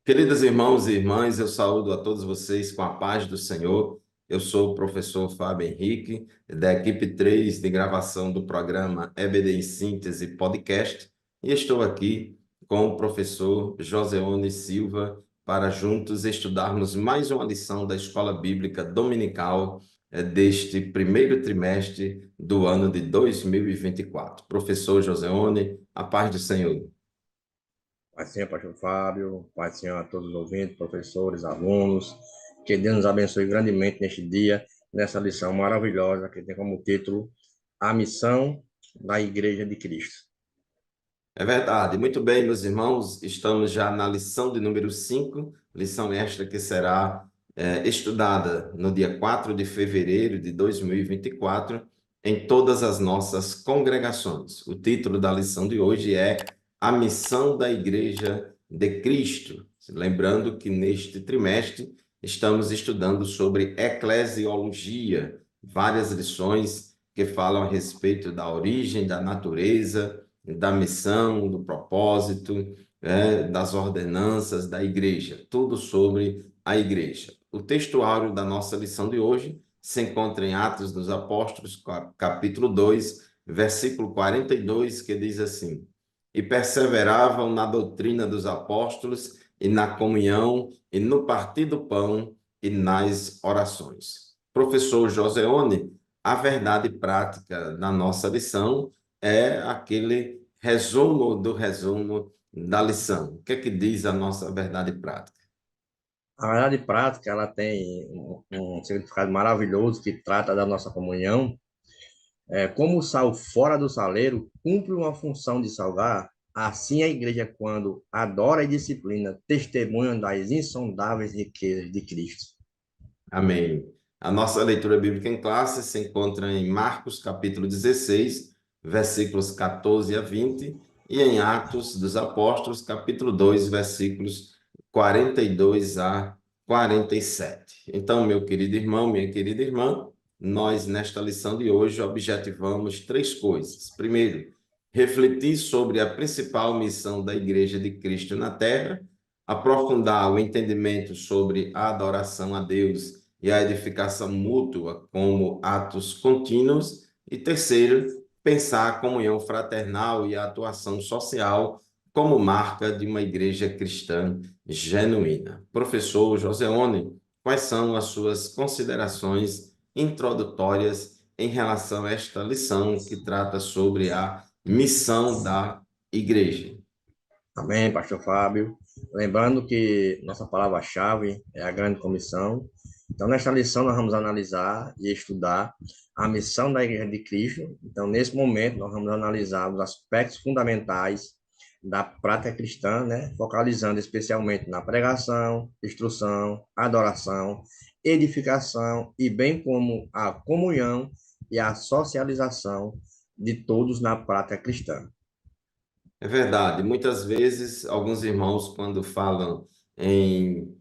Queridos irmãos e irmãs, eu saúdo a todos vocês com a paz do Senhor. Eu sou o professor Fábio Henrique, da equipe 3 de gravação do programa EBD em Síntese Podcast, e estou aqui com o professor Joseone Silva para juntos estudarmos mais uma lição da Escola Bíblica Dominical deste primeiro trimestre do ano de 2024. Professor Joseone, a paz do Senhor. Pai Senhor, pastor Fábio, Pai Senhor a todos os ouvintes, professores, alunos, que Deus nos abençoe grandemente neste dia, nessa lição maravilhosa que tem como título A Missão da Igreja de Cristo. É verdade. Muito bem, meus irmãos, estamos já na lição de número 5, lição esta que será estudada no dia 4 de fevereiro de 2024 em todas as nossas congregações. O título da lição de hoje é A Missão da Igreja de Cristo. Lembrando que neste trimestre estamos estudando sobre eclesiologia, várias lições que falam a respeito da origem, da natureza, da missão, do propósito, das ordenanças da igreja, tudo sobre a igreja. O textuário da nossa lição de hoje se encontra em Atos dos Apóstolos, capítulo 2, versículo 42, que diz assim: E perseveravam na doutrina dos apóstolos, e na comunhão, e no partir do pão, e nas orações. Professor Joseone, a verdade prática da nossa lição é aquele resumo da lição. O que é que diz a nossa verdade prática? A verdade prática, ela tem um significado maravilhoso que trata da nossa comunhão. Como o sal fora do saleiro cumpre uma função de salgar, assim a igreja, quando adora e disciplina, testemunha das insondáveis riquezas de Cristo. Amém. A nossa leitura bíblica em classe se encontra em Marcos, capítulo 16, versículos 14 a 20, e em Atos dos Apóstolos, capítulo 2, versículos 42 a 47. Então, meu querido irmão, minha querida irmã, nós, nesta lição de hoje, objetivamos três coisas. Primeiro, refletir sobre a principal missão da Igreja de Cristo na Terra, aprofundar o entendimento sobre a adoração a Deus e a edificação mútua como atos contínuos. E terceiro, pensar a comunhão fraternal e a atuação social como marca de uma igreja cristã genuína. Professor Joseone, quais são as suas considerações introdutórias em relação a esta lição que trata sobre a missão da igreja? Amém, pastor Fábio. Lembrando que nossa palavra-chave é a grande comissão. Então, nesta lição, nós vamos analisar e estudar a missão da Igreja de Cristo. Então, nesse momento, nós vamos analisar os aspectos fundamentais da prática cristã, né? Focalizando especialmente na pregação, instrução, adoração, edificação e bem como a comunhão e a socialização de todos na prática cristã. É verdade. Muitas vezes, alguns irmãos, quando falam em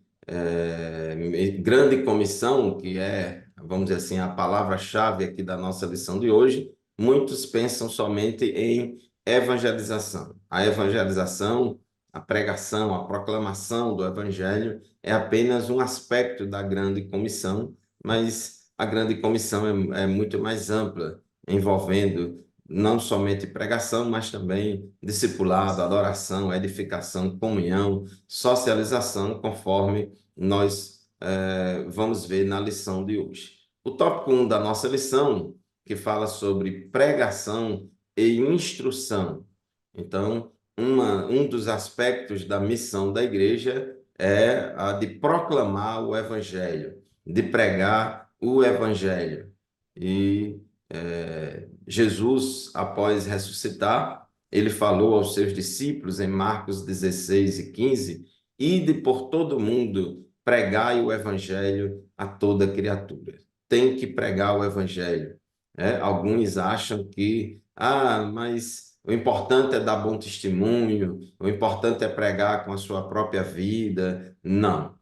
grande comissão, que é, vamos dizer assim, a palavra-chave aqui da nossa lição de hoje, muitos pensam somente em evangelização. A evangelização, a pregação, a proclamação do evangelho é apenas um aspecto da grande comissão, mas a grande comissão é muito mais ampla, envolvendo não somente pregação, mas também discipulado, adoração, edificação, comunhão, socialização, conforme nós vamos ver na lição de hoje. O tópico 1 da nossa lição, que fala sobre pregação e instrução. Então, um dos aspectos da missão da igreja é a de proclamar o evangelho, de pregar o evangelho. E Jesus, após ressuscitar, ele falou aos seus discípulos em Marcos 16 e 15: Ide por todo mundo, pregai o evangelho a toda criatura. Tem que pregar o evangelho. Alguns acham que, mas o importante é dar bom testemunho, o importante é pregar com a sua própria vida. Não,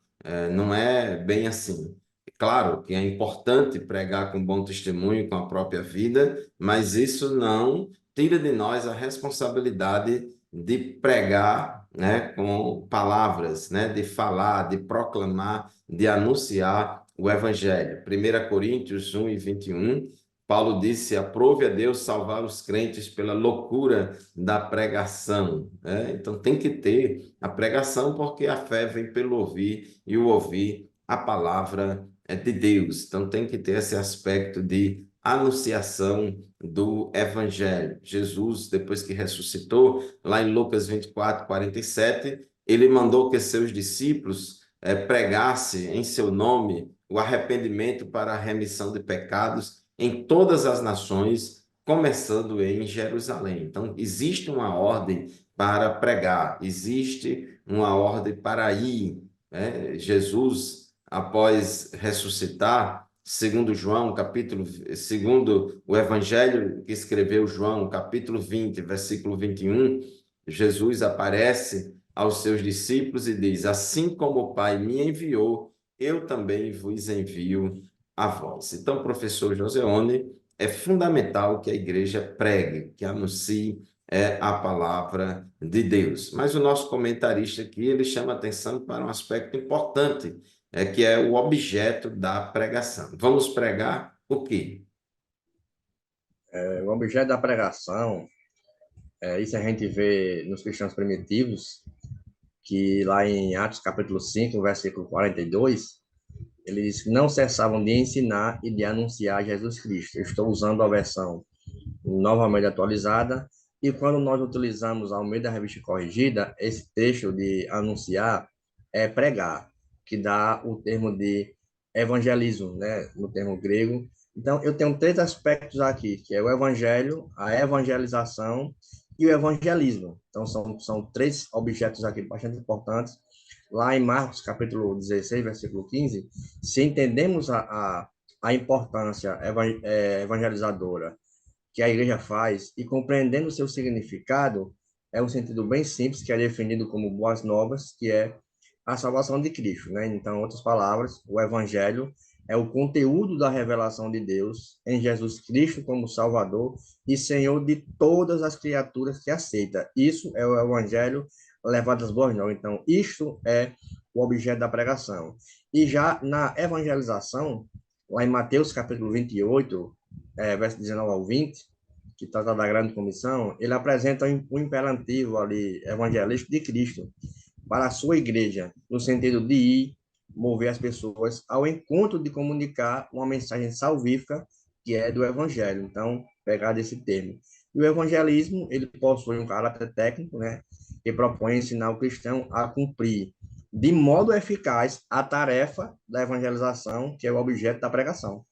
não é bem assim. Claro que é importante pregar com bom testemunho, com a própria vida, mas isso não tira de nós a responsabilidade de pregar né, com palavras, né, de falar, de proclamar, de anunciar o evangelho. 1 Coríntios 1:21, Paulo disse: aprove a Deus salvar os crentes pela loucura da pregação, né? Então tem que ter a pregação, porque a fé vem pelo ouvir e o ouvir a palavra é de Deus. Então tem que ter esse aspecto de anunciação do evangelho. Jesus, depois que ressuscitou, lá em Lucas 24:47, ele mandou que seus discípulos pregassem em seu nome o arrependimento para a remissão de pecados em todas as nações, começando em Jerusalém. Então, existe uma ordem para pregar, existe uma ordem para ir, né? Jesus, após ressuscitar, segundo João, segundo o Evangelho que escreveu João, capítulo 20, versículo 21, Jesus aparece aos seus discípulos e diz: assim como o Pai me enviou, eu também vos envio a vós. Então, professor Joseone, é fundamental que a igreja pregue, que anuncie a palavra de Deus. Mas o nosso comentarista aqui, ele chama atenção para um aspecto importante, que é o objeto da pregação. Vamos pregar o quê? O objeto da pregação, isso a gente vê nos cristãos primitivos, que lá em Atos capítulo 5, versículo 42, eles não cessavam de ensinar e de anunciar Jesus Cristo. Eu estou usando a versão novamente atualizada, e quando nós utilizamos ao meio da revista corrigida, esse texto de anunciar é pregar, que dá o termo de evangelismo, né, no termo grego. Então, eu tenho três aspectos aqui, que é o evangelho, a evangelização e o evangelismo. Então, são três objetos aqui bastante importantes. Lá em Marcos, capítulo 16, versículo 15, se entendemos a importância evangelizadora que a igreja faz e compreendendo o seu significado, é um sentido bem simples, que é definido como boas novas, que é a salvação de Cristo, né? Então, em outras palavras, o evangelho é o conteúdo da revelação de Deus em Jesus Cristo como Salvador e Senhor de todas as criaturas que aceita. Isso é o evangelho levado às boas novas. Então, isto é o objeto da pregação. E já na evangelização, lá em Mateus capítulo 28, verso 19 ao 20, que trata da grande comissão, ele apresenta um imperativo ali evangelístico de Cristo para a sua igreja, no sentido de ir mover as pessoas ao encontro de comunicar uma mensagem salvífica que é do evangelho. Então, pegar desse termo. E o evangelismo, ele possui um caráter técnico, né, que propõe ensinar o cristão a cumprir de modo eficaz a tarefa da evangelização, que é o objeto da pregação.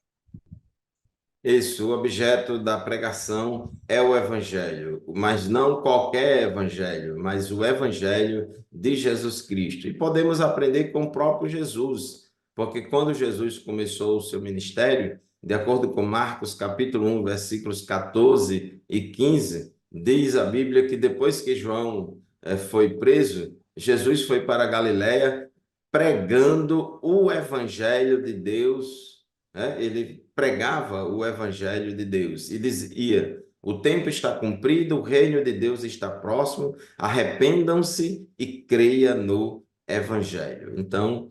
Isso, o objeto da pregação é o evangelho, mas não qualquer evangelho, mas o evangelho de Jesus Cristo. E podemos aprender com o próprio Jesus, porque quando Jesus começou o seu ministério, de acordo com Marcos capítulo 1, versículos 14 e 15, diz a Bíblia que depois que João foi preso, Jesus foi para a Galiléia pregando o evangelho de Deus, né? Ele pregava o evangelho de Deus e dizia: o tempo está cumprido, o reino de Deus está próximo, arrependam-se e creia no evangelho. Então,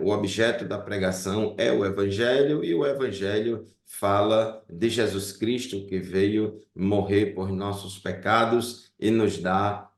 o objeto da pregação é o evangelho, e o evangelho fala de Jesus Cristo, que veio morrer por nossos pecados e nos dá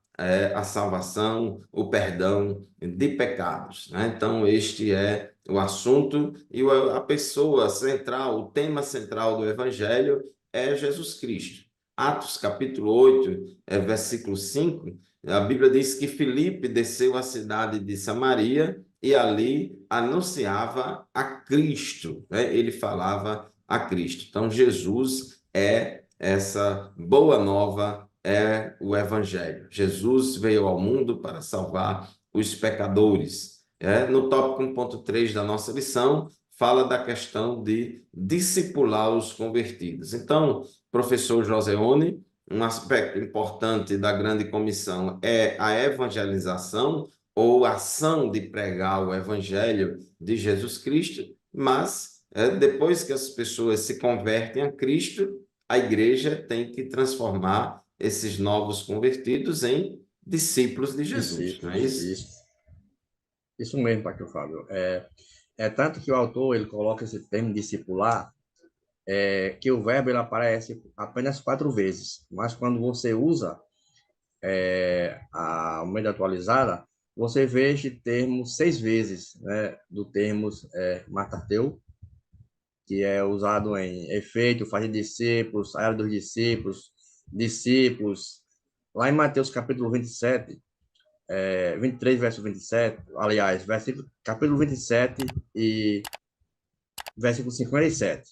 a salvação, o perdão de pecados, né? Então, este é o assunto e a pessoa central, o tema central do Evangelho é Jesus Cristo. Atos capítulo 8, versículo 5, a Bíblia diz que Filipe desceu à cidade de Samaria e ali anunciava a Cristo, né? Ele falava a Cristo. Então, Jesus é essa boa nova, é o Evangelho. Jesus veio ao mundo para salvar os pecadores. No tópico 1.3 da nossa lição, fala da questão de discipular os convertidos. Então, professor Joseone, um aspecto importante da grande comissão é a evangelização ou ação de pregar o evangelho de Jesus Cristo, mas depois que as pessoas se convertem a Cristo, a igreja tem que transformar esses novos convertidos em discípulos de Jesus, não é discípulos, isso? isso mesmo, pastor Fábio. É tanto que o autor ele coloca esse termo discipular, que o verbo ele aparece apenas 4 vezes, mas quando você usa a Almeida atualizada, você vê este termo 6 vezes, né, do termo martateu, que é usado em efeito, fazer discípulos, a era dos discípulos, discípulos. Lá em Mateus capítulo 27, 23, verso 27, aliás, capítulo 27 e versículo 57.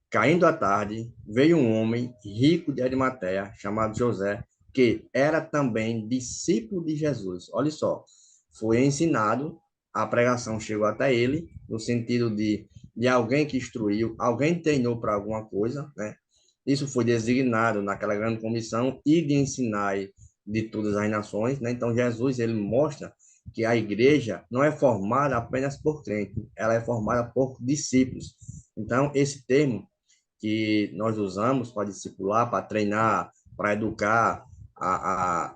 Caindo à tarde, veio um homem rico de Arimateia, chamado José, que era também discípulo de Jesus. Olha só, foi ensinado, a pregação chegou até ele, no sentido de alguém que instruiu, alguém treinou para alguma coisa, né? Isso foi designado naquela grande comissão e de ensinar de todas as nações, né? Então Jesus ele mostra que a igreja não é formada apenas por crentes, ela é formada por discípulos. Então esse termo que nós usamos para discipular, para treinar, para educar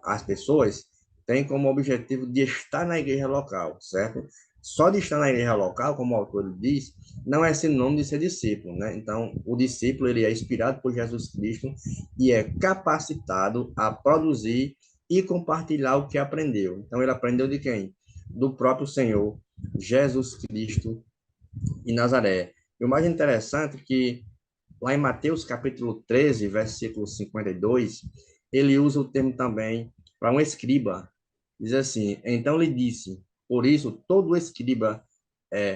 as pessoas, tem como objetivo de estar na igreja local, certo? Só de estar na igreja local, como o autor diz, não é sinônimo de ser discípulo, né? Então, o discípulo ele é inspirado por Jesus Cristo e é capacitado a produzir e compartilhar o que aprendeu. Então, ele aprendeu de quem? Do próprio Senhor, Jesus Cristo e Nazaré. E o mais interessante é que lá em Mateus capítulo 13, versículo 52, ele usa o termo também para um escriba. Diz assim: então lhe disse, por isso todo escriba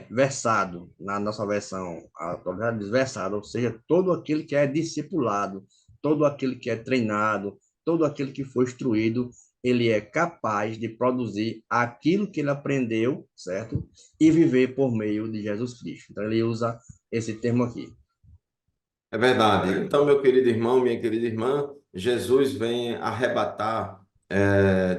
versado, na nossa versão atualizada diz versado, ou seja, todo aquele que é discipulado, todo aquele que é treinado, todo aquele que foi instruído, ele é capaz de produzir aquilo que ele aprendeu, certo? E viver por meio de Jesus Cristo. Então ele usa esse termo aqui. É verdade. Então, meu querido irmão, minha querida irmã, Jesus vem arrebatar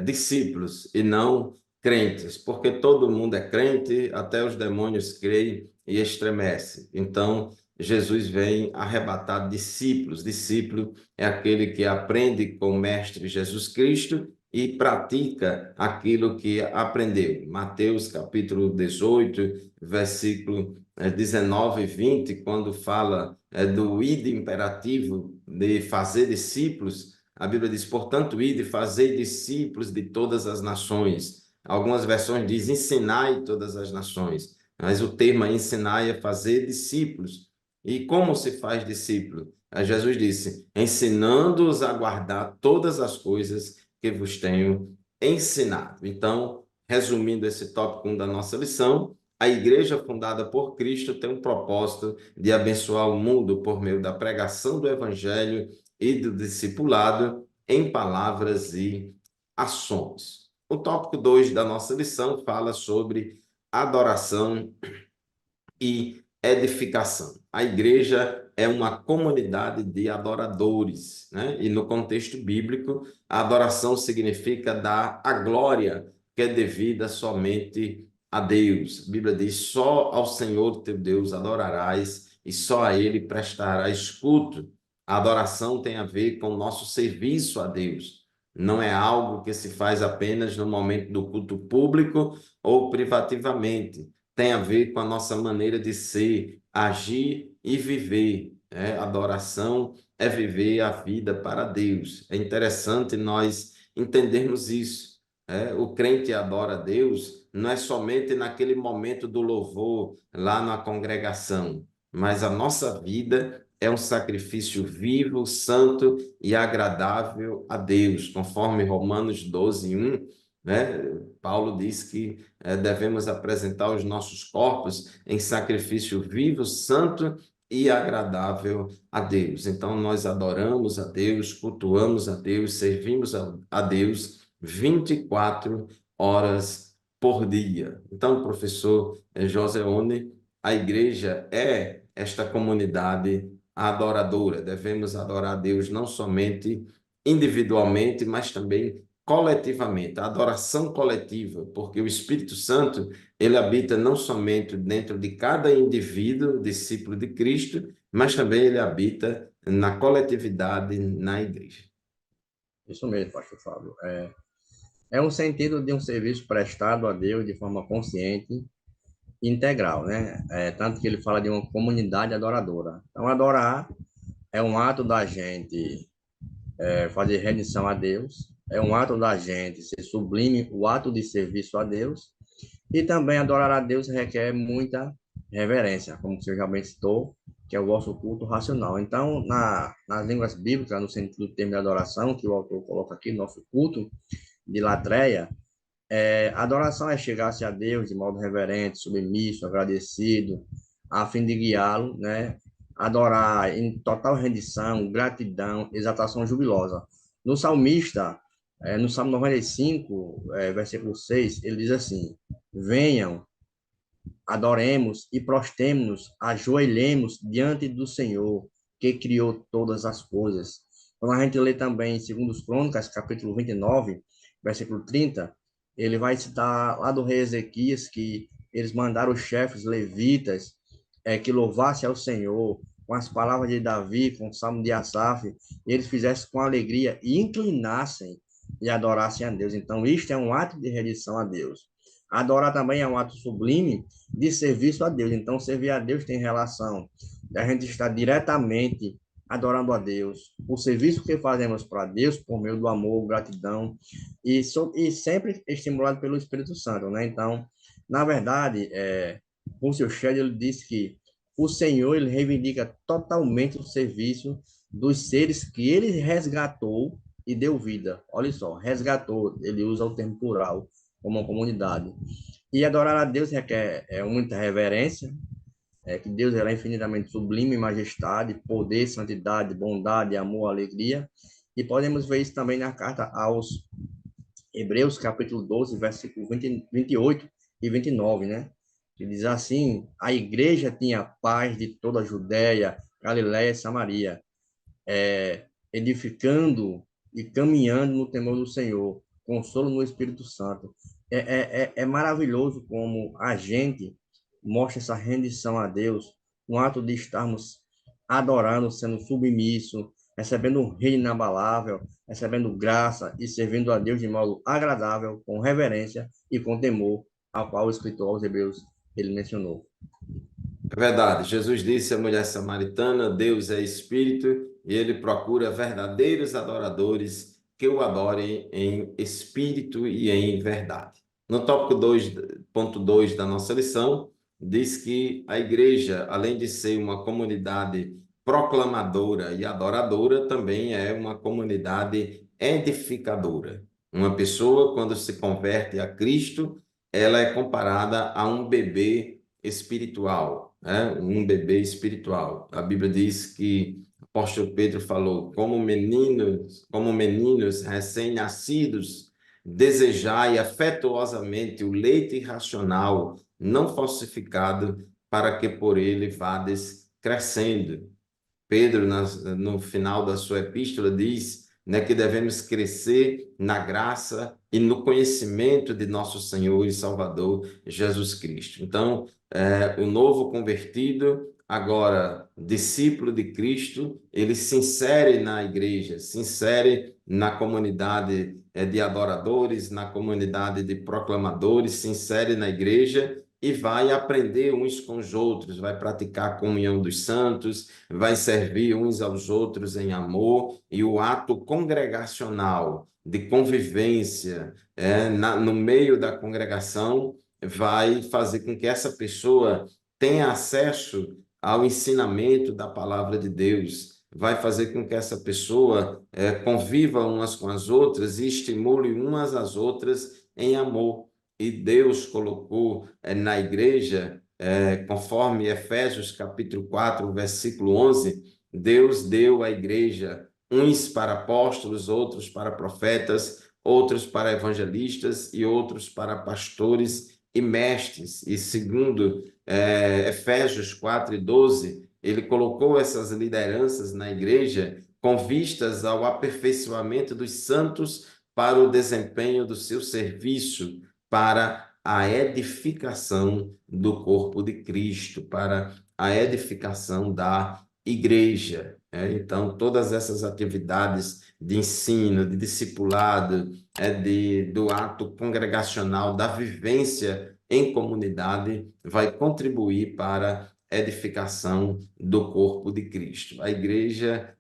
discípulos e não crentes, porque todo mundo é crente, até os demônios creem e estremecem. Então, Jesus vem arrebatar discípulos. Discípulo é aquele que aprende com o Mestre Jesus Cristo e pratica aquilo que aprendeu. Mateus capítulo 18, versículo 19 e 20, quando fala do ide imperativo de fazer discípulos, a Bíblia diz, portanto, ide, fazei discípulos de todas as nações. Algumas versões diz, ensinai todas as nações. Mas o termo ensinar é fazer discípulos. E como se faz discípulo? Jesus disse, ensinando-os a guardar todas as coisas que vos tenho ensinado. Então, resumindo esse tópico 1 da nossa lição, a igreja fundada por Cristo tem um propósito de abençoar o mundo por meio da pregação do evangelho e do discipulado em palavras e ações. O tópico 2 da nossa lição fala sobre adoração e edificação. A igreja é uma comunidade de adoradores, né? E no contexto bíblico, a adoração significa dar a glória que é devida somente a Deus. A Bíblia diz: só ao Senhor teu Deus adorarás e só a Ele prestarás culto. A adoração tem a ver com o nosso serviço a Deus. Não é algo que se faz apenas no momento do culto público ou privativamente, tem a ver com a nossa maneira de ser, agir e viver. Né? Adoração é viver a vida para Deus. É interessante nós entendermos isso. Né? O crente adora a Deus não é somente naquele momento do louvor lá na congregação, mas a nossa vida é um sacrifício vivo, santo e agradável a Deus, conforme Romanos 12, 1, né? Paulo diz que devemos apresentar os nossos corpos em sacrifício vivo, santo e agradável a Deus. Então, nós adoramos a Deus, cultuamos a Deus, servimos a Deus 24 horas por dia. Então, professor Joseone, a igreja é esta comunidade adoradora. Devemos adorar a Deus não somente individualmente, mas também coletivamente, a adoração coletiva, porque o Espírito Santo, ele habita não somente dentro de cada indivíduo, discípulo de Cristo, mas também ele habita na coletividade, na igreja. Isso mesmo, pastor Fábio. É um sentido de um serviço prestado a Deus de forma consciente e integral, né? Tanto que ele fala de uma comunidade adoradora. Então, adorar é um ato da gente fazer rendição a Deus, é um ato da gente ser sublime, o ato de serviço a Deus, e também adorar a Deus requer muita reverência, como você já bem citou, que é o vosso culto racional. Então, nas línguas bíblicas, no sentido do termo de adoração, que o autor coloca aqui, nosso culto de latreia, adoração é chegar-se a Deus de modo reverente, submisso, agradecido, a fim de guiá-lo, né? Adorar em total rendição, gratidão, exaltação jubilosa. No salmista, no Salmo 95, versículo 6, ele diz assim: venham, adoremos e prostremos-nos, ajoelhemos diante do Senhor, que criou todas as coisas. Quando a gente lê também em 2 Crônicas, capítulo 29, versículo 30, ele vai citar lá do rei Ezequias que eles mandaram os chefes levitas que louvassem ao Senhor com as palavras de Davi, com o salmo de Asaf, e eles fizessem com alegria e inclinassem e adorassem a Deus. Então, isto é um ato de rendição a Deus. Adorar também é um ato sublime de serviço a Deus. Então, servir a Deus tem relação a gente estar diretamente adorando a Deus, o serviço que fazemos para Deus por meio do amor, gratidão e sempre estimulado pelo Espírito Santo, né? Então, na verdade, o seu Shedd, ele disse que o Senhor ele reivindica totalmente o serviço dos seres que ele resgatou e deu vida. Olha só, resgatou, ele usa o termo plural como uma comunidade. E adorar a Deus requer muita reverência, que Deus é infinitamente sublime, majestade, poder, santidade, bondade, amor, alegria. E podemos ver isso também na carta aos Hebreus, capítulo 12, versículos 28 e 29, né? Que diz assim: a igreja tinha paz de toda a Judéia, Galiléia e Samaria, edificando e caminhando no temor do Senhor, consolo no Espírito Santo. É maravilhoso como a gente mostra essa rendição a Deus, um ato de estarmos adorando, sendo submisso, recebendo um reino inabalável, recebendo graça e servindo a Deus de modo agradável, com reverência e com temor, ao qual o escritor aos Hebreus ele mencionou. É verdade. Jesus disse à mulher samaritana: Deus é espírito e ele procura verdadeiros adoradores que o adorem em espírito e em verdade. No tópico 2.2 da nossa lição, diz que a igreja, além de ser uma comunidade proclamadora e adoradora, também é uma comunidade edificadora. Uma pessoa, quando se converte a Cristo, ela é comparada a um bebê espiritual, né? Um bebê espiritual. A Bíblia diz que o apóstolo Pedro falou: como meninos recém-nascidos, desejai afetuosamente o leite racional, não falsificado, para que por ele vades crescendo. Pedro, no final da sua epístola, diz, né, que devemos crescer na graça e no conhecimento de nosso Senhor e Salvador Jesus Cristo. Então, o novo convertido, agora discípulo de Cristo, ele se insere na igreja, se insere na comunidade de adoradores, na comunidade de proclamadores, se insere na igreja e vai aprender uns com os outros, vai praticar a comunhão dos santos, vai servir uns aos outros em amor, e o ato congregacional de convivência no meio da congregação vai fazer com que essa pessoa tenha acesso ao ensinamento da palavra de Deus, vai fazer com que essa pessoa conviva umas com as outras e estimule umas às outras em amor. E Deus colocou na igreja, conforme Efésios capítulo 4, versículo 11, Deus deu à igreja uns para apóstolos, outros para profetas, outros para evangelistas e outros para pastores e mestres. E segundo Efésios 4 e 12, ele colocou essas lideranças na igreja com vistas ao aperfeiçoamento dos santos para o desempenho do seu serviço, para a edificação do corpo de Cristo, para a edificação da igreja. Então, todas essas atividades de ensino, de discipulado, do ato congregacional, da vivência em comunidade, vai contribuir para a edificação do corpo de Cristo. A igreja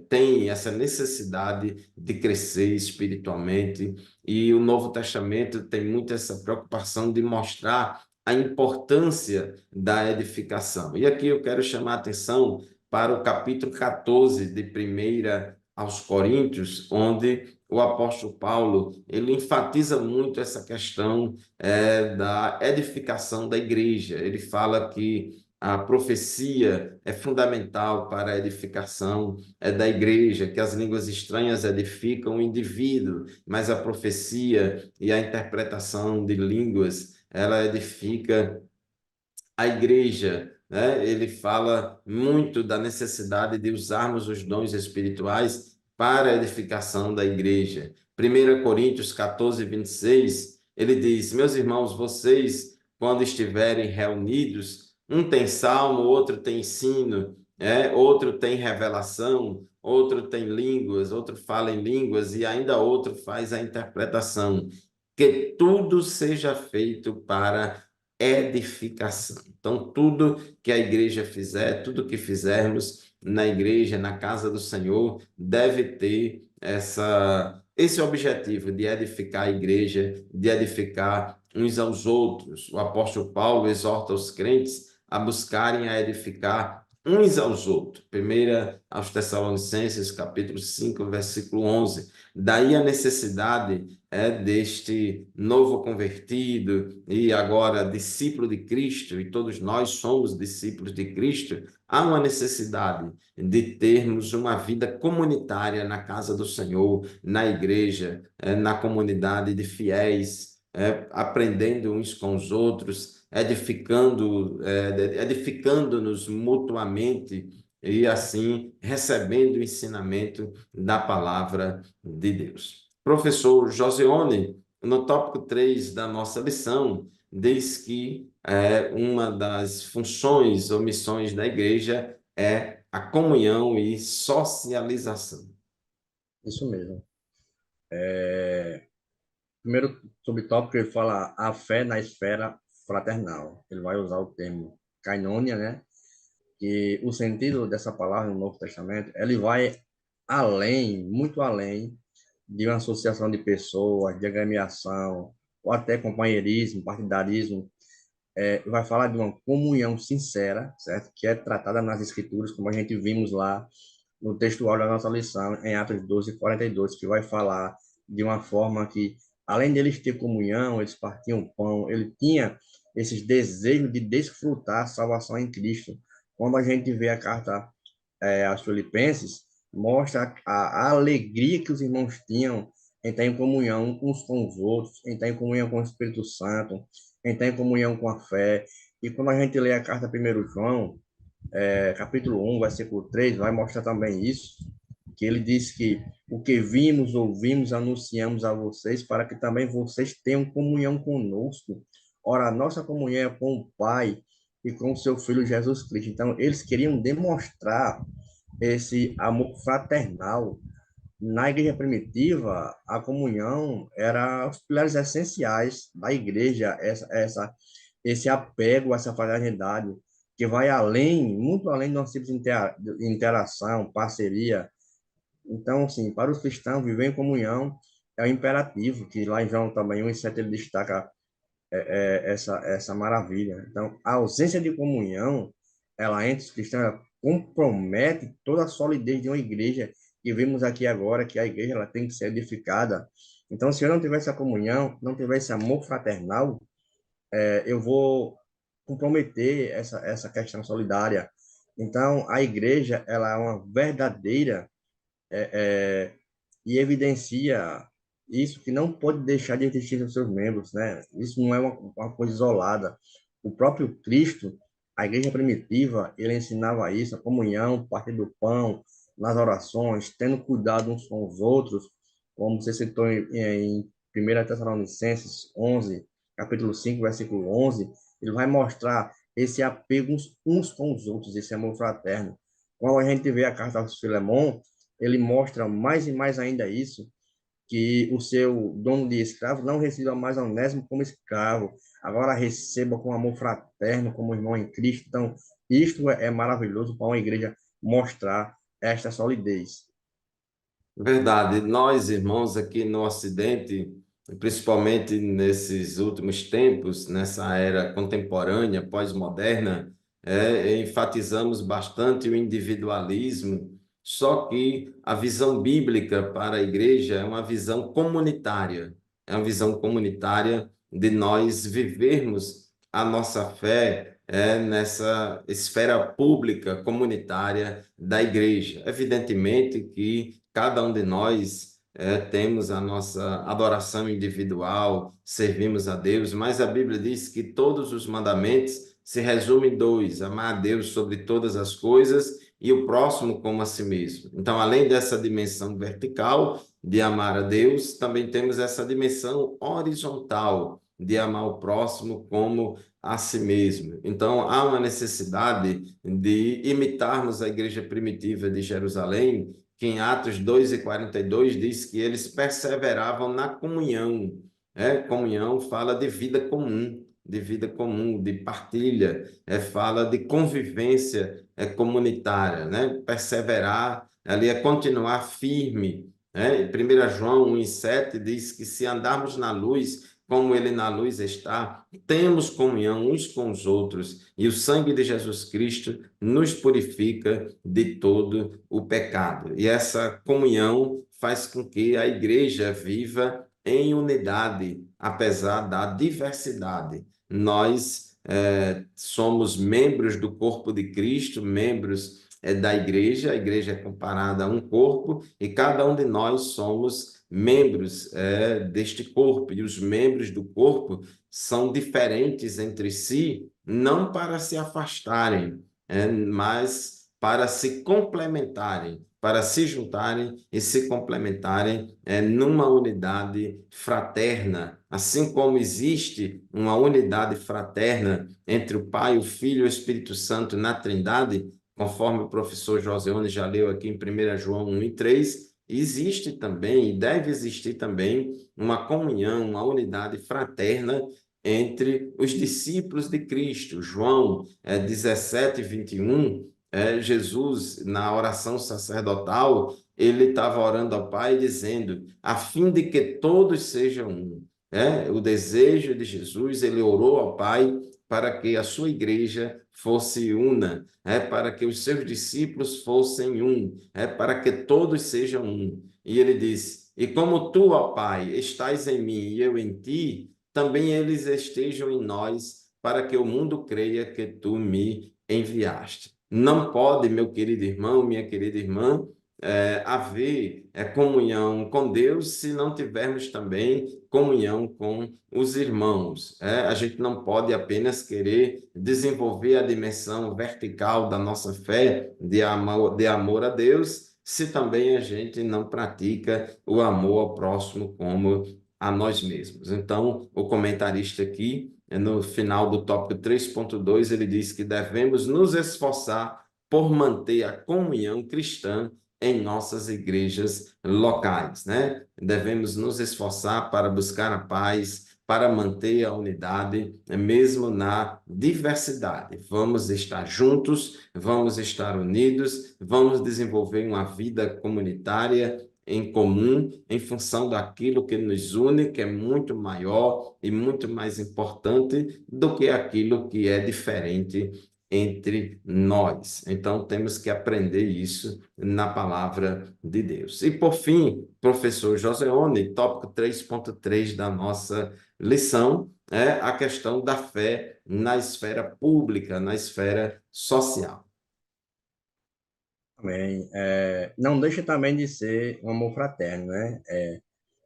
tem essa necessidade de crescer espiritualmente, e o Novo Testamento tem muito essa preocupação de mostrar a importância da edificação. E aqui eu quero chamar a atenção para o capítulo 14 de 1 aos Coríntios, onde o apóstolo Paulo ele enfatiza muito essa questão da edificação da igreja. Ele fala que a profecia é fundamental para a edificação da igreja, que as línguas estranhas edificam o indivíduo, mas a profecia e a interpretação de línguas, ela edifica a igreja, né? Ele fala muito da necessidade de usarmos os dons espirituais para a edificação da igreja. 1 Coríntios 14, 26, ele diz: Meus irmãos, vocês, quando estiverem reunidos, um tem salmo, outro tem ensino, outro tem revelação, outro tem línguas, outro fala em línguas e ainda outro faz a interpretação. Que tudo seja feito para edificação. Então, tudo que a igreja fizer, tudo que fizermos na igreja, na casa do Senhor, deve ter esse objetivo de edificar a igreja, de edificar uns aos outros. O apóstolo Paulo exorta os crentes a buscarem a edificar uns aos outros. 1 Tessalonicenses, capítulo 5, versículo 11. Daí a necessidade deste novo convertido e agora discípulo de Cristo, e todos nós somos discípulos de Cristo, há uma necessidade de termos uma vida comunitária na casa do Senhor, na igreja, na comunidade de fiéis, aprendendo uns com os outros, edificando-nos mutuamente e assim recebendo o ensinamento da palavra de Deus. Professor Josione, no tópico 3 da nossa lição, diz que uma das funções ou missões da igreja é a comunhão e socialização. Isso mesmo. Primeiro subtópico, ele fala a fé na esfera fraternal. Ele vai usar o termo kainonia, né? Que o sentido dessa palavra no Novo Testamento, ele vai além, muito além de uma associação de pessoas, de agremiação, ou até companheirismo, partidarismo. Vai falar de uma comunhão sincera, certo? Que é tratada nas Escrituras, como a gente vimos lá no textual da nossa lição, em Atos 12, 42, que vai falar de uma forma que, além deles ter comunhão, eles partiam pão, ele tinha esses desejos de desfrutar a salvação em Cristo. Quando a gente vê a carta aos Filipenses, mostra a alegria que os irmãos tinham em estar em comunhão uns com os outros, em estar em comunhão com o Espírito Santo, em estar em comunhão com a fé. E quando a gente lê a carta 1 João, capítulo 1, versículo 3, vai mostrar também isso, que ele diz que o que vimos, ouvimos, anunciamos a vocês, para que também vocês tenham comunhão conosco. Ora, a nossa comunhão é com o Pai e com o seu Filho Jesus Cristo. Então, eles queriam demonstrar esse amor fraternal. Na igreja primitiva, a comunhão era os pilares essenciais da igreja, esse apego, essa fraternidade, que vai além, muito além dos tipos de interação, parceria. Então, assim, para os cristãos, viver em comunhão é um imperativo, que lá em João também 1,7 ele destaca essa maravilha. Então, a ausência de comunhão, ela entre os cristãos, ela compromete toda a solidez de uma igreja, que vimos aqui agora que a igreja ela tem que ser edificada. Então, se eu não tiver essa comunhão, não tiver esse amor fraternal, eu vou comprometer essa questão solidária. Então, a igreja ela é uma verdadeira e evidencia isso que não pode deixar de existir nos seus membros, né? Isso não é uma coisa isolada. O próprio Cristo, a igreja primitiva, ele ensinava isso, a comunhão, partir do pão, nas orações, tendo cuidado uns com os outros, como você citou em 1 Tessalonicenses 11, capítulo 5, versículo 11, ele vai mostrar esse apego uns com os outros, esse amor fraterno. Quando a gente vê a carta aos Filemon, ele mostra mais e mais ainda isso, que o seu dono de escravo não receba mais Onésimo como escravo, agora receba com amor fraterno, como irmão em Cristo. Então, isto é maravilhoso para uma igreja mostrar esta solidez. Verdade. Nós, irmãos, aqui no Ocidente, principalmente nesses últimos tempos, nessa era contemporânea, pós-moderna, enfatizamos bastante o individualismo, só que a visão bíblica para a igreja é uma visão comunitária, é uma visão comunitária de nós vivermos a nossa fé nessa esfera pública, comunitária da igreja. Evidentemente que cada um de nós temos a nossa adoração individual, servimos a Deus, mas a Bíblia diz que todos os mandamentos se resumem em dois: amar a Deus sobre todas as coisas e o próximo como a si mesmo. Então, além dessa dimensão vertical de amar a Deus, também temos essa dimensão horizontal de amar o próximo como a si mesmo. Então, há uma necessidade de imitarmos a igreja primitiva de Jerusalém, que em Atos 2:42 diz que eles perseveravam na comunhão. Comunhão fala de vida comum, de partilha, fala de convivência comunitária, né? Perseverar ali é continuar firme, né? Em 1 João 1:7 diz que se andarmos na luz, como ele na luz está, temos comunhão uns com os outros, e o sangue de Jesus Cristo nos purifica de todo o pecado. E essa comunhão faz com que a igreja viva em unidade, apesar da diversidade. Nós somos membros do corpo de Cristo, membros da igreja, a igreja é comparada a um corpo, e cada um de nós somos membros deste corpo, e os membros do corpo são diferentes entre si, não para se afastarem, mas para se complementarem, para se juntarem e se complementarem numa unidade fraterna. Assim como existe uma unidade fraterna entre o Pai, o Filho e o Espírito Santo na Trindade, conforme o professor Joseone já leu aqui em 1 João 1:3, existe também e deve existir também uma comunhão, uma unidade fraterna entre os discípulos de Cristo. João 17:21, Jesus, na oração sacerdotal, ele estava orando ao Pai dizendo, a fim de que todos sejam um. O desejo de Jesus, ele orou ao Pai para que a sua igreja fosse una, para que os seus discípulos fossem um, para que todos sejam um. E ele diz, e como tu, ó Pai, estás em mim e eu em ti, também eles estejam em nós, para que o mundo creia que tu me enviaste. Não pode, meu querido irmão, minha querida irmã, haver comunhão com Deus se não tivermos também comunhão com os irmãos. A gente não pode apenas querer desenvolver a dimensão vertical da nossa fé de amor a Deus, se também a gente não pratica o amor ao próximo como a nós mesmos. Então, o comentarista aqui, no final do tópico 3.2, ele diz que devemos nos esforçar por manter a comunhão cristã em nossas igrejas locais, né? Devemos nos esforçar para buscar a paz, para manter a unidade, mesmo na diversidade. Vamos estar juntos, vamos estar unidos, vamos desenvolver uma vida comunitária em comum, em função daquilo que nos une, que é muito maior e muito mais importante do que aquilo que é diferente entre nós. Então, temos que aprender isso na palavra de Deus. E, por fim, professor Joseone, tópico 3.3 da nossa lição, é a questão da fé na esfera pública, na esfera social. Amém. Não deixa também de ser um amor fraterno, né?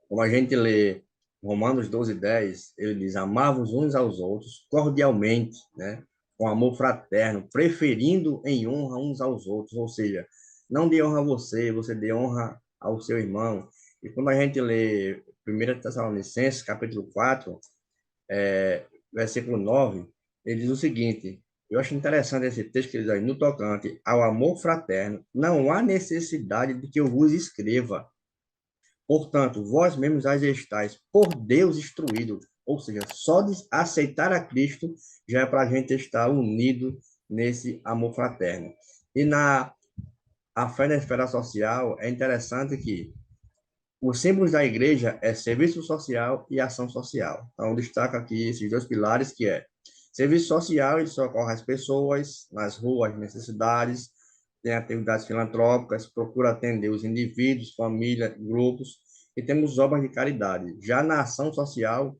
Como a gente lê Romanos 12:10, ele diz, amar-vos uns aos outros cordialmente, né? Com amor fraterno, preferindo em honra uns aos outros, ou seja, não dê honra a você, você dê honra ao seu irmão. E quando a gente lê 1 Tessalonicenses, capítulo 4, versículo 9, ele diz o seguinte, Eu acho interessante esse texto que ele diz aí, no tocante ao amor fraterno, não há necessidade de que eu vos escreva. Portanto, vós mesmos já estáis por Deus instruídos. Ou seja, só de aceitar a Cristo já é para a gente estar unido nesse amor fraterno. E na a fé na esfera social, é interessante que os símbolos da igreja é serviço social e ação social. Então, destaca aqui esses dois pilares, que é serviço social, ele socorre as pessoas nas ruas, necessidades, tem atividades filantrópicas, procura atender os indivíduos, famílias, grupos, e temos obras de caridade. Já na ação social,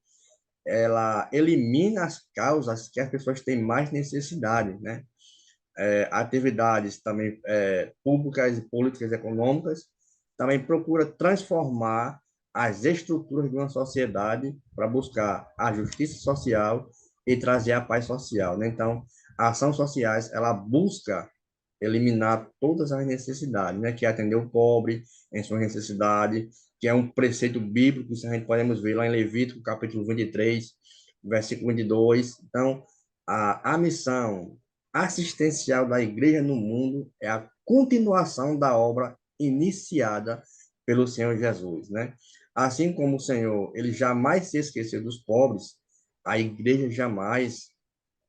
ela elimina as causas que as pessoas têm mais necessidade, né? Atividades também públicas e políticas econômicas, também procura transformar as estruturas de uma sociedade para buscar a justiça social e trazer a paz social, né? Então, a ação sociais, ela busca eliminar todas as necessidades, né? Que é atender o pobre em sua necessidade, que é um preceito bíblico, isso a gente podemos ver lá em Levítico, capítulo 23, versículo 22. Então, a missão assistencial da igreja no mundo é a continuação da obra iniciada pelo Senhor Jesus, né? Assim como o Senhor, ele jamais se esqueceu dos pobres, a igreja jamais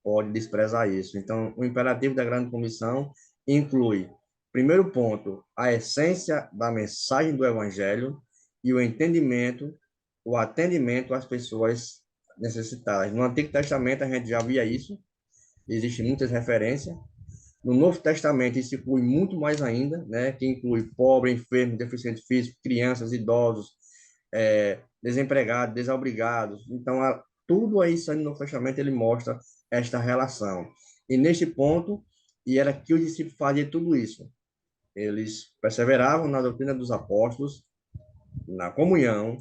pode desprezar isso. Então, o imperativo da grande comissão inclui, primeiro ponto, a essência da mensagem do evangelho e o entendimento, o atendimento às pessoas necessitadas. No Antigo Testamento a gente já via isso, existem muitas referências. No Novo Testamento, isso inclui muito mais ainda, né? Que inclui pobre, enfermo, deficiente físico, crianças, idosos, desempregados, desobrigados. Então, tudo isso aí no Novo Testamento ele mostra esta relação. E neste ponto, e era que os discípulos faziam tudo isso. Eles perseveravam na doutrina dos apóstolos, na comunhão,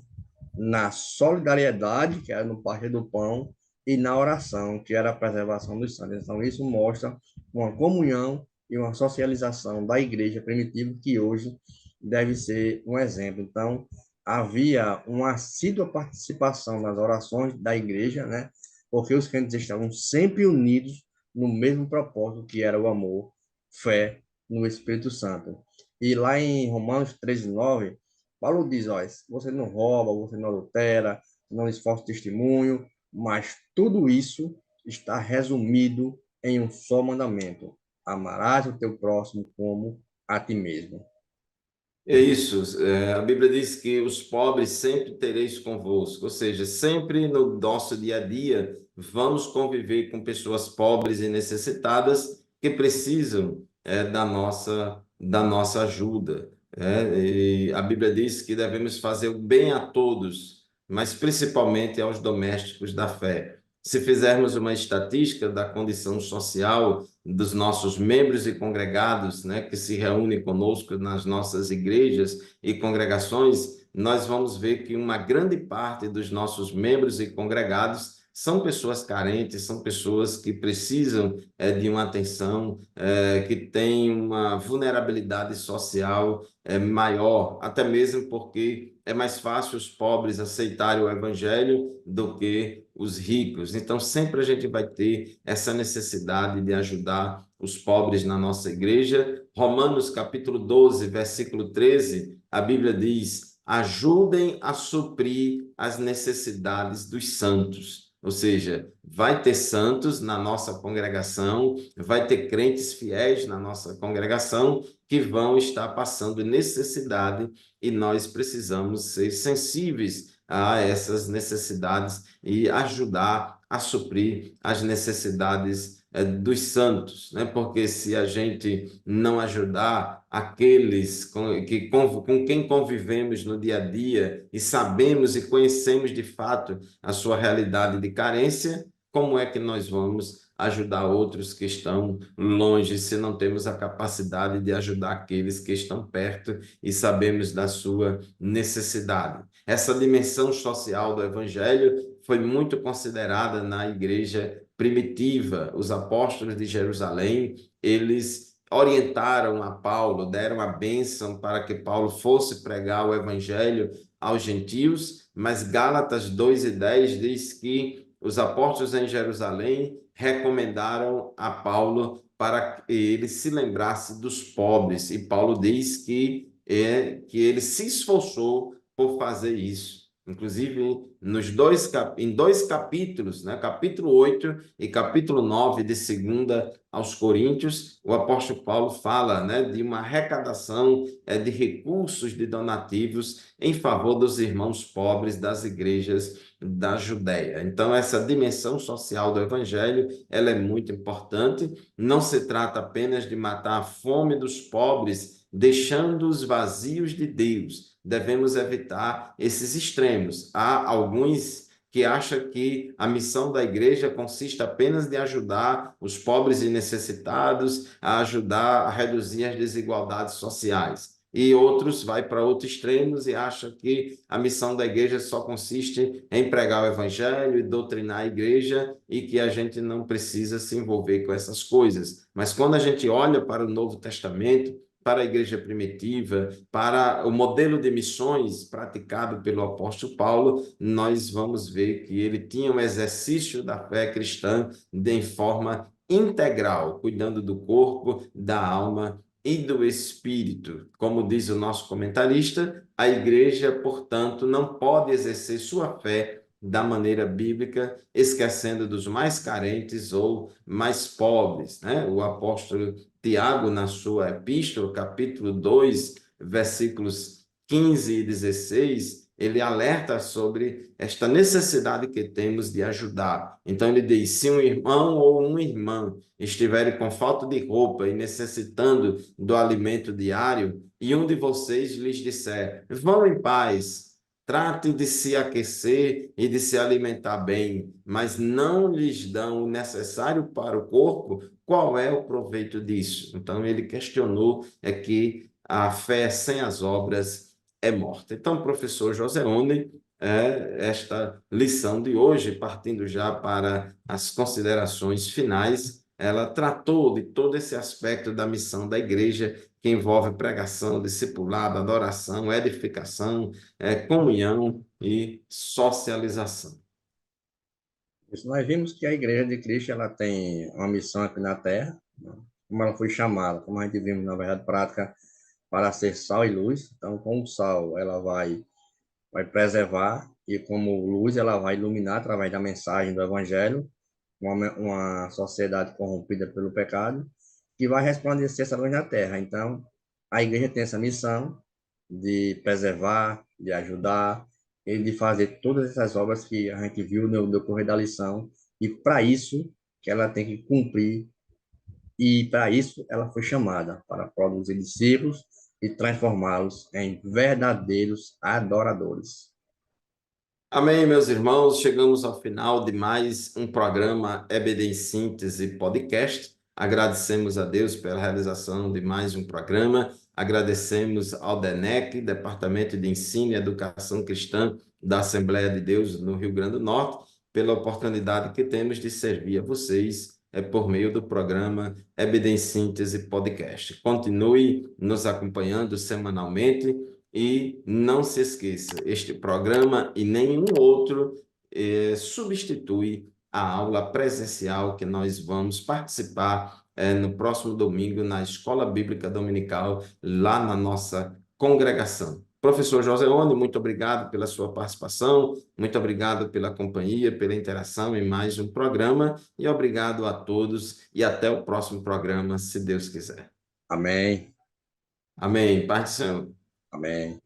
na solidariedade, que era no partir do pão, e na oração, que era a preservação dos santos. Então, isso mostra uma comunhão e uma socialização da igreja primitiva que hoje deve ser um exemplo. Então, havia uma assídua participação nas orações da igreja, né? Porque os crentes estavam sempre unidos no mesmo propósito, que era o amor, fé no Espírito Santo. E lá em Romanos 13:9, Paulo diz, ó, você não rouba, você não adultera, não esforça o testemunho, mas tudo isso está resumido em um só mandamento: amarás o teu próximo como a ti mesmo. É isso. A Bíblia diz que os pobres sempre tereis convosco, ou seja, sempre no nosso dia a dia vamos conviver com pessoas pobres e necessitadas que precisam da nossa ajuda. E a Bíblia diz que devemos fazer o bem a todos, mas principalmente aos domésticos da fé. Se fizermos uma estatística da condição social dos nossos membros e congregados, né, que se reúnem conosco nas nossas igrejas e congregações, nós vamos ver que uma grande parte dos nossos membros e congregados são pessoas carentes, são pessoas que precisam de uma atenção, que têm uma vulnerabilidade social maior, até mesmo porque é mais fácil os pobres aceitarem o evangelho do que os ricos. Então, sempre a gente vai ter essa necessidade de ajudar os pobres na nossa igreja. Romanos capítulo 12, versículo 13, a Bíblia diz: ajudem a suprir as necessidades dos santos. Ou seja, vai ter santos na nossa congregação, vai ter crentes fiéis na nossa congregação que vão estar passando necessidade e nós precisamos ser sensíveis a essas necessidades e ajudar a suprir as necessidades dos santos, né? Porque se a gente não ajudar aqueles com quem convivemos no dia a dia e sabemos e conhecemos de fato a sua realidade de carência, como é que nós vamos ajudar outros que estão longe se não temos a capacidade de ajudar aqueles que estão perto e sabemos da sua necessidade? Essa dimensão social do evangelho foi muito considerada na igreja primitiva. Os apóstolos de Jerusalém, eles orientaram a Paulo, deram a bênção para que Paulo fosse pregar o evangelho aos gentios, mas Gálatas 2:10 diz que os apóstolos em Jerusalém recomendaram a Paulo para que ele se lembrasse dos pobres. E Paulo diz que ele se esforçou por fazer isso. Inclusive, em dois capítulos, né, capítulo 8 e capítulo 9 de 2 aos Coríntios, o apóstolo Paulo fala, né, de uma arrecadação de recursos, de donativos em favor dos irmãos pobres das igrejas da Judéia. Então, essa dimensão social do evangelho, ela é muito importante. Não se trata apenas de matar a fome dos pobres, deixando-os vazios de Deus. Devemos evitar esses extremos. Há alguns que acham que a missão da igreja consiste apenas de ajudar os pobres e necessitados, a ajudar a reduzir as desigualdades sociais. E outros vai para outros extremos e acham que a missão da igreja só consiste em pregar o evangelho e doutrinar a igreja e que a gente não precisa se envolver com essas coisas. Mas quando a gente olha para o Novo Testamento, para a igreja primitiva, para o modelo de missões praticado pelo apóstolo Paulo, nós vamos ver que ele tinha um exercício da fé cristã em forma integral, cuidando do corpo, da alma e do espírito. Como diz o nosso comentarista, a igreja, portanto, não pode exercer sua fé da maneira bíblica, esquecendo dos mais carentes ou mais pobres, né? O apóstolo Tiago, na sua epístola, capítulo 2, versículos 15 e 16, ele alerta sobre esta necessidade que temos de ajudar. Então, ele diz: se um irmão ou uma irmã estiverem com falta de roupa e necessitando do alimento diário, e um de vocês lhes disser: vão em paz, trate de se aquecer e de se alimentar bem, mas não lhes dão o necessário para o corpo, qual é o proveito disso? Então, ele questionou que a fé sem as obras é morta. Então, professor José One, esta lição de hoje, partindo já para as considerações finais, ela tratou de todo esse aspecto da missão da igreja, que envolve pregação, discipulado, adoração, edificação, comunhão e socialização. Nós vimos que a Igreja de Cristo ela tem uma missão aqui na Terra, né? Como ela foi chamada, como a gente vimos na verdade prática, para ser sal e luz. Então, como sal, ela vai preservar, e como luz, ela vai iluminar através da mensagem do Evangelho, uma sociedade corrompida pelo pecado, que vai resplandecer essa luz na Terra. Então, a Igreja tem essa missão de preservar, de ajudar, e de fazer todas essas obras que a gente viu no decorrer da lição, e para isso que ela tem que cumprir, e para isso ela foi chamada, para produzir discípulos e transformá-los em verdadeiros adoradores. Amém, meus irmãos. Chegamos ao final de mais um programa EBD em Síntese Podcast. Agradecemos a Deus pela realização de mais um programa. Agradecemos ao DENEC, Departamento de Ensino e Educação Cristã da Assembleia de Deus no Rio Grande do Norte, pela oportunidade que temos de servir a vocês por meio do programa EBD em Síntese Podcast. Continue nos acompanhando semanalmente. E não se esqueça, este programa e nenhum outro substitui a aula presencial que nós vamos participar no próximo domingo na Escola Bíblica Dominical, lá na nossa congregação. Professor Joseone, muito obrigado pela sua participação, muito obrigado pela companhia, pela interação em mais um programa, e obrigado a todos, e até o próximo programa, se Deus quiser. Amém. Amém. Paz do Senhor. Amém.